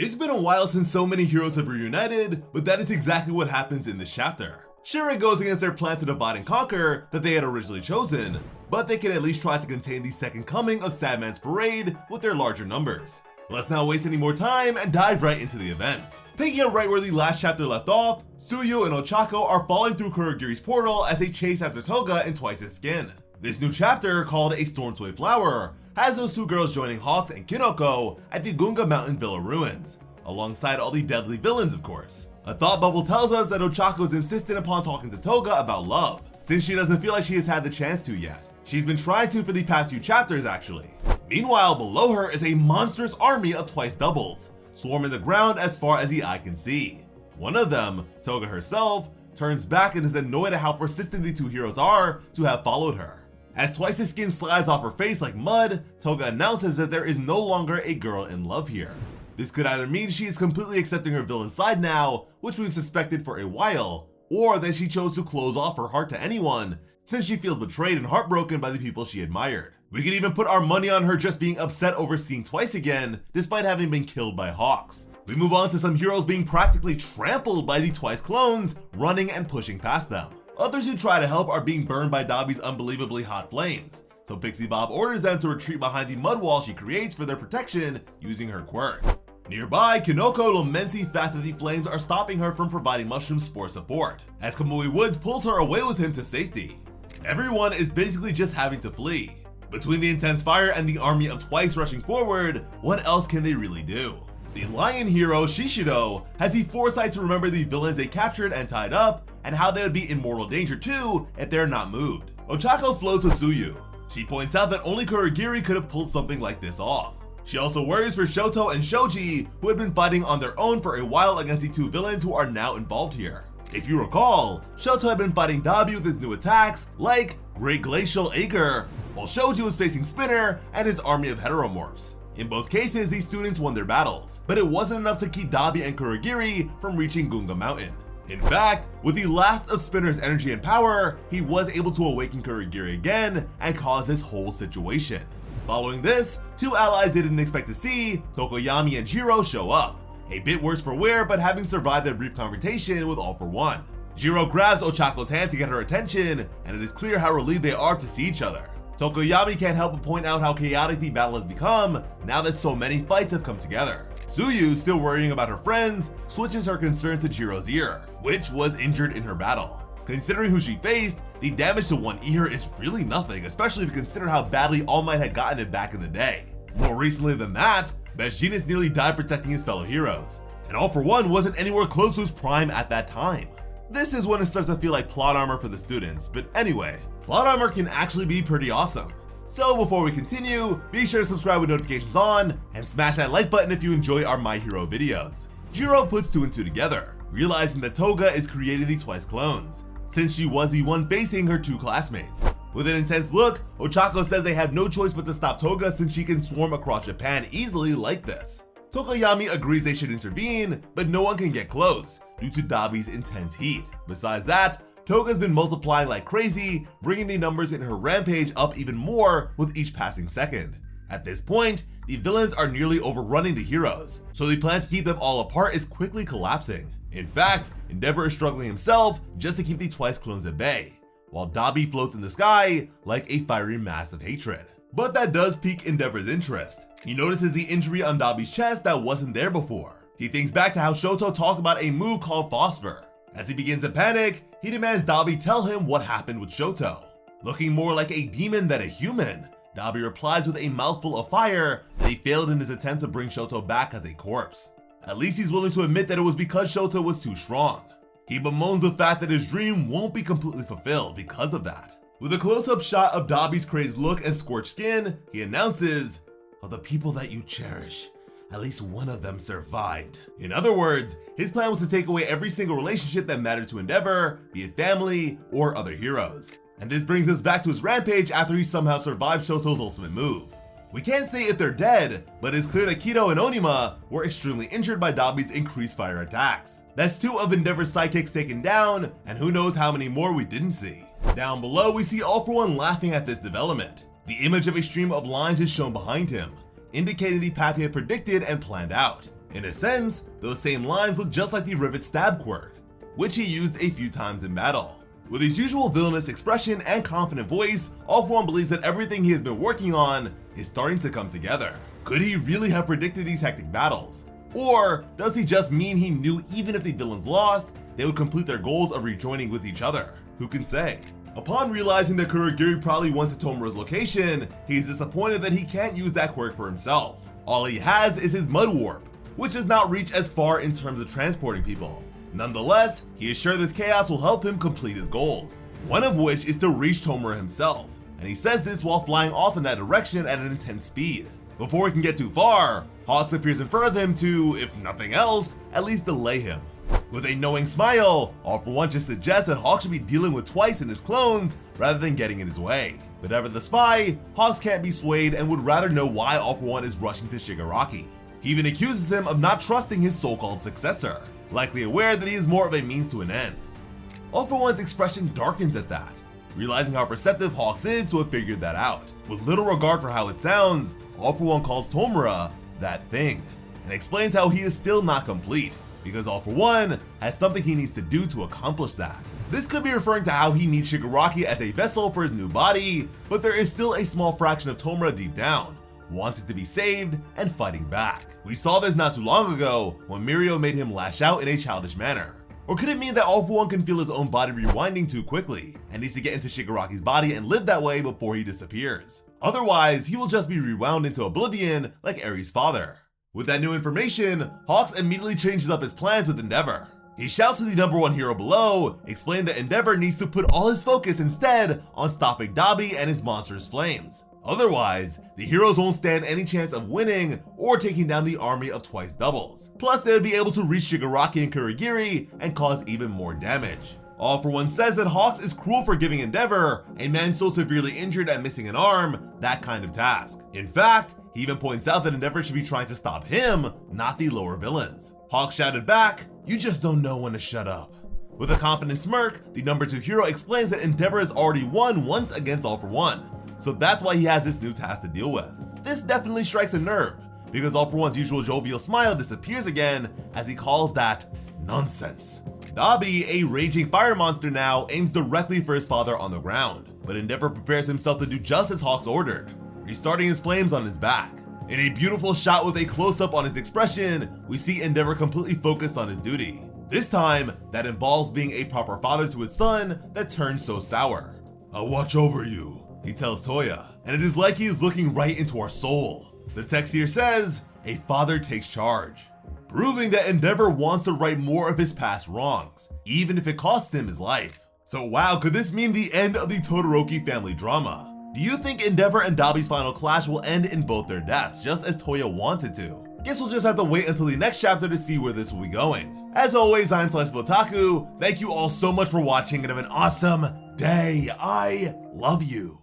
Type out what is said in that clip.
It's been a while since so many heroes have reunited, but that is exactly what happens in this chapter. Shigaraki goes against their plan to divide and conquer that they had originally chosen, but they can at least try to contain the second coming of Sadman's parade with their larger numbers. Let's not waste any more time and dive right into the events. Picking up right where the last chapter left off, Tsuyu and Ochako are falling through Kurogiri's portal as they chase after Toga and Twice's skin. This new chapter, called A Storm to a Flower, has those two girls joining Hawks and Kinoko at the Gunga Mountain Villa ruins, alongside all the deadly villains of course. A thought bubble tells us that Ochako is insistent upon talking to Toga about love, since she doesn't feel like she has had the chance to yet. She's been trying to for the past few chapters actually. Meanwhile, below her is a monstrous army of Twice doubles, swarming the ground as far as the eye can see. One of them, Toga herself, turns back and is annoyed at how persistent the two heroes are to have followed her. As Twice's skin slides off her face like mud, Toga announces that there is no longer a girl in love here. This could either mean she is completely accepting her villain side now, which we've suspected for a while, or that she chose to close off her heart to anyone, since she feels betrayed and heartbroken by the people she admired. We could even put our money on her just being upset over seeing Twice again, despite having been killed by Hawks. We move on to some heroes being practically trampled by the Twice clones, running and pushing past them. Others who try to help are being burned by Dabi's unbelievably hot flames, so Pixie Bob orders them to retreat behind the mud wall she creates for their protection using her quirk. Nearby, Kinoko laments the fact that the flames are stopping her from providing Mushroom Spore support, as Kamui Woods pulls her away with him to safety. Everyone is basically just having to flee. Between the intense fire and the army of Twice rushing forward, what else can they really do? The lion hero, Shishido, has the foresight to remember the villains they captured and tied up, and how they would be in mortal danger too if they're not moved. Ochako floats with Tsuyu. She points out that only Kurogiri could have pulled something like this off. She also worries for Shoto and Shoji, who had been fighting on their own for a while against the two villains who are now involved here. If you recall, Shoto had been fighting Dabi with his new attacks, like Great Glacial Acre, while Shoji was facing Spinner and his army of heteromorphs. In both cases, these students won their battles, but it wasn't enough to keep Dabi and Kurogiri from reaching Gunga Mountain. In fact, with the last of Spinner's energy and power, he was able to awaken Kurogiri again and cause this whole situation. Following this, two allies they didn't expect to see, Tokoyami and Jiro, show up. A bit worse for wear, but having survived their brief confrontation with All for One. Jiro grabs Ochako's hand to get her attention, and it is clear how relieved they are to see each other. Tokoyami can't help but point out how chaotic the battle has become now that so many fights have come together. Tsuyu, still worrying about her friends, switches her concern to Jiro's ear, which was injured in her battle. Considering who she faced, the damage to one ear is really nothing, especially if you consider how badly All Might had gotten it back in the day. More recently than that, Best Jeanist nearly died protecting his fellow heroes, and All for One wasn't anywhere close to his prime at that time. This is when it starts to feel like plot armor for the students, but anyway, plot armor can actually be pretty awesome. So before we continue, be sure to subscribe with notifications on, and smash that like button if you enjoy our My Hero videos. Jiro puts two and two together, realizing that Toga is creating the Twice clones, since she was the one facing her two classmates. With an intense look, Ochako says they have no choice but to stop Toga since she can swarm across Japan easily like this. Tokoyami agrees they should intervene, but no one can get close due to Dabi's intense heat. Besides that, Toga's been multiplying like crazy, bringing the numbers in her rampage up even more with each passing second. At this point, the villains are nearly overrunning the heroes, so the plan to keep them all apart is quickly collapsing. In fact, Endeavor is struggling himself just to keep the Twice clones at bay, while Dabi floats in the sky like a fiery mass of hatred. But that does pique Endeavor's interest. He notices the injury on Dabi's chest that wasn't there before. He thinks back to how Shoto talked about a move called Phosphor. As he begins to panic, he demands Dabi tell him what happened with Shoto. Looking more like a demon than a human, Dabi replies with a mouthful of fire that he failed in his attempt to bring Shoto back as a corpse. At least he's willing to admit that it was because Shoto was too strong. He bemoans the fact that his dream won't be completely fulfilled because of that. With a close-up shot of Dabi's crazed look and scorched skin, he announces, "Of the people that you cherish, at least one of them survived." In other words, his plan was to take away every single relationship that mattered to Endeavor, be it family or other heroes. And this brings us back to his rampage after he somehow survived Shoto's ultimate move. We can't say if they're dead, but it's clear that Kido and Onima were extremely injured by Dabi's increased fire attacks. That's two of Endeavor's sidekicks taken down, and who knows how many more we didn't see. Down below, we see All for One laughing at this development. The image of a stream of lines is shown behind him, indicating the path he had predicted and planned out. In a sense, those same lines look just like the rivet stab quirk, which he used a few times in battle. With his usual villainous expression and confident voice, All For One believes that everything he has been working on is starting to come together. Could he really have predicted these hectic battles? Or does he just mean he knew even if the villains lost, they would complete their goals of rejoining with each other? Who can say? Upon realizing that Kurogiri probably went to Tomura's location, he's disappointed that he can't use that quirk for himself. All he has is his mud warp, which does not reach as far in terms of transporting people. Nonetheless, he is sure this chaos will help him complete his goals, one of which is to reach Tomura himself, and he says this while flying off in that direction at an intense speed. Before he can get too far, Hawks appears in front of him to, if nothing else, at least delay him. With a knowing smile, All For One just suggests that Hawks should be dealing with twice in his clones rather than getting in his way. But ever the spy, Hawks can't be swayed and would rather know why All For One is rushing to Shigaraki. He even accuses him of not trusting his so-called successor, likely aware that he is more of a means to an end. All For One's expression darkens at that, realizing how perceptive Hawks is to have figured that out. With little regard for how it sounds, All For One calls Tomura that thing, and explains how he is still not complete, because All For One has something he needs to do to accomplish that. This could be referring to how he needs Shigaraki as a vessel for his new body, but there is still a small fraction of Tomura deep down, wanting to be saved and fighting back. We saw this not too long ago when Mirio made him lash out in a childish manner. Or could it mean that All For One can feel his own body rewinding too quickly and needs to get into Shigaraki's body and live that way before he disappears? Otherwise, he will just be rewound into oblivion like Aries' father. With that new information, Hawks immediately changes up his plans with Endeavor. He shouts to the number one hero below, explaining that Endeavor needs to put all his focus instead on stopping Dabi and his monstrous flames. Otherwise, the heroes won't stand any chance of winning or taking down the army of twice doubles. Plus, they would be able to reach Shigaraki and Kurogiri and cause even more damage. All For One says that Hawks is cruel for giving Endeavor, a man so severely injured and missing an arm, that kind of task. In fact, he even points out that Endeavor should be trying to stop him, not the lower villains. Hawks shouted back, "You just don't know when to shut up." With a confident smirk, the number 2 hero explains that Endeavor has already won once against All For One, so that's why he has this new task to deal with. This definitely strikes a nerve, because All For One's usual jovial smile disappears again as he calls that nonsense. Dabi, a raging fire monster now, aims directly for his father on the ground, but Endeavor prepares himself to do just as Hawks ordered, restarting his flames on his back. In a beautiful shot with a close-up on his expression, we see Endeavor completely focused on his duty. This time, that involves being a proper father to his son that turns so sour. "I'll watch over you," he tells Toya, and it is like he is looking right into our soul. The text here says, "A father takes charge," proving that Endeavor wants to right more of his past wrongs, even if it costs him his life. So wow, could this mean the end of the Todoroki family drama? Do you think Endeavor and Dabi's final clash will end in both their deaths, just as Toya wanted to? Guess we'll just have to wait until the next chapter to see where this will be going. As always, I'm Slice of Otaku. Thank you all so much for watching and have an awesome day. I love you.